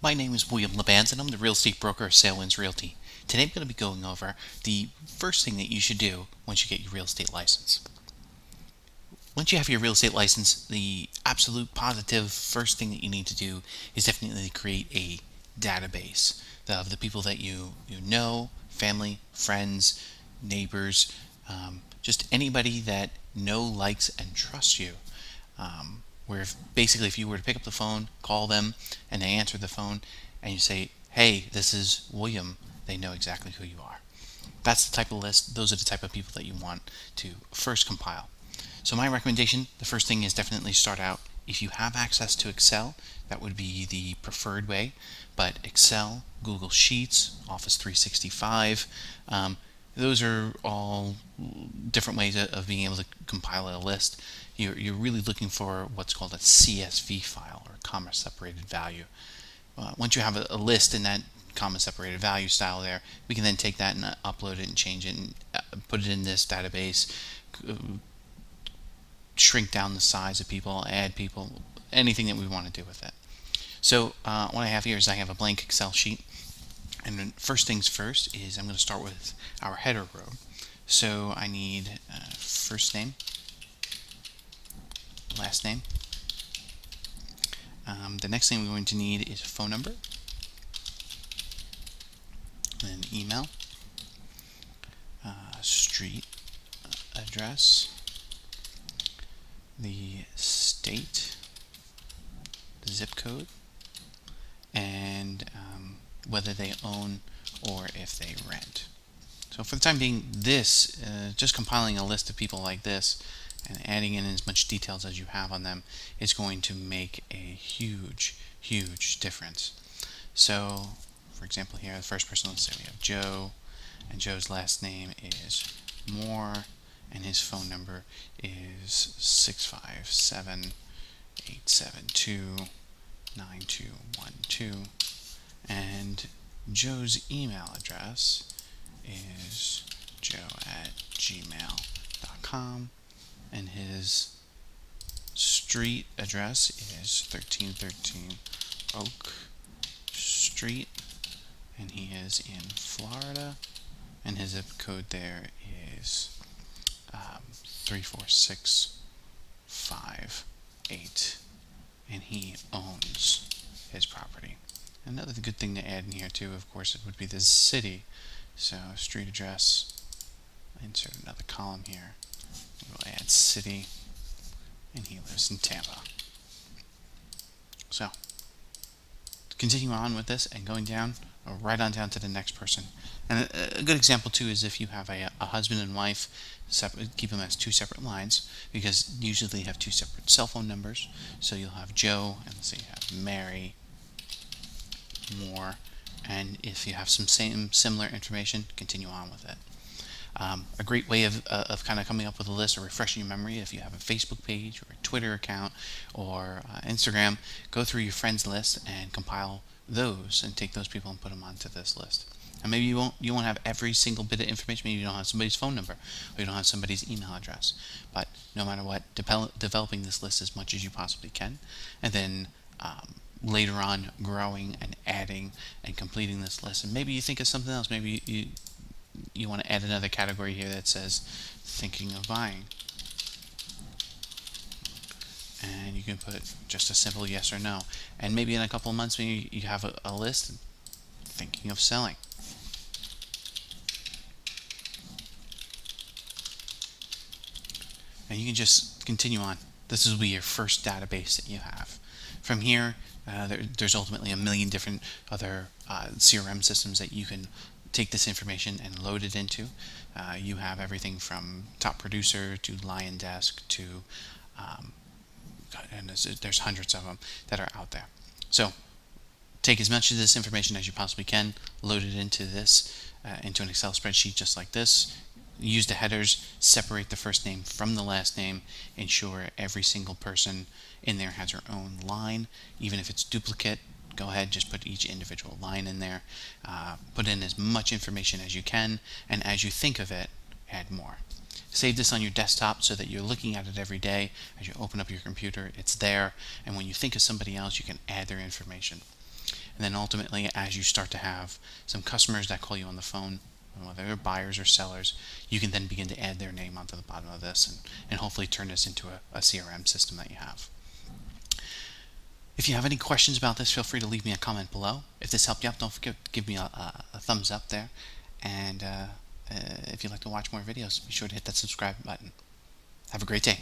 My name is William Labbancz and I'm the real estate broker of Sailwinds Realty. Today I'm going to be going over the first thing that you should do once you get your real estate license. Once you have your real estate license, the absolute positive first thing that you need to do is definitely create a database of the people that you know, family, friends, neighbors, just anybody that likes, and trusts you. Where basically if you were to pick up the phone, call them, and they answer the phone, and you say, "Hey, this is William," they know exactly who you are. That's the type of list. Those are the type of people that you want to first compile. So my recommendation, the first thing is definitely start out. If you have access to Excel, that would be the preferred way. But Excel, Google Sheets, Office 365, those are all different ways of being able to compile a list. You're really looking for what's called a CSV file, or comma separated value. Once you have a list in that comma separated value style there, we can then take that and upload it and change it and put it in this database, shrink down the size of people, add people, anything that we want to do with it. So what I have here is I have a blank Excel sheet, and then first things first is I'm going to start with our header row. So I need first name, last name. The next thing we're going to need is a phone number, then email, street address, the state, the zip code, and whether they own or if they rent. So for the time being, this just compiling a list of people like this and adding in as much details as you have on them is going to make a huge difference. So for example here, the first person, let's say we have Joe, and Joe's last name is Moore, and his phone number is 657-872-9212, and Joe's email address is joe@gmail.com, and his street address is 1313 Oak Street, and he is in Florida, and his zip code there is 34658, and he owns his property. Another good thing to add in here too, of course, it would be the city. So street address, insert another column here, we'll add city, and he lives in Tampa. So continue on with this and going down, right on down to the next person. And a good example too is if you have a husband and wife, keep them as two separate lines, because usually they have two separate cell phone numbers. So you'll have Joe, and let's say you have Mary Moore, and if you have some similar information, continue on with it. A great way of kind of coming up with a list or refreshing your memory, if you have a Facebook page or a Twitter account or Instagram, go through your friends list and compile those and take those people and put them onto this list. And maybe you won't have every single bit of information. Maybe you don't have somebody's phone number, or you don't have somebody's email address. But no matter what, developing this list as much as you possibly can, and then later on growing and adding and completing this list. And maybe you think of something else. Maybe you want to add another category here that says thinking of buying, and you can put just a simple yes or no. And maybe in a couple of months, maybe you have a list thinking of selling. And you can just continue on. This will be your first database that you have. From here, there's ultimately a million different other CRM systems that you can take this information and load it into. You have everything from Top Producer to Lion Desk to, and there's hundreds of them that are out there. So take as much of this information as you possibly can, load it into this, into an Excel spreadsheet just like this. Use the headers, separate the first name from the last name, ensure every single person in there has their own line. Even if it's duplicate, go ahead, just put each individual line in there. Put in as much information as you can, and as you think of it, add more. Save this on your desktop so that you're looking at it every day. As you open up your computer, it's there, and when you think of somebody else, you can add their information. And then ultimately, as you start to have some customers that call you on the phone, whether they're buyers or sellers, you can then begin to add their name onto the bottom of this, and hopefully turn this into a CRM system that you have. If you have any questions about this, feel free to leave me a comment below. If this helped you out, don't forget to give me a thumbs up there. And if you'd like to watch more videos, be sure to hit that subscribe button. Have a great day.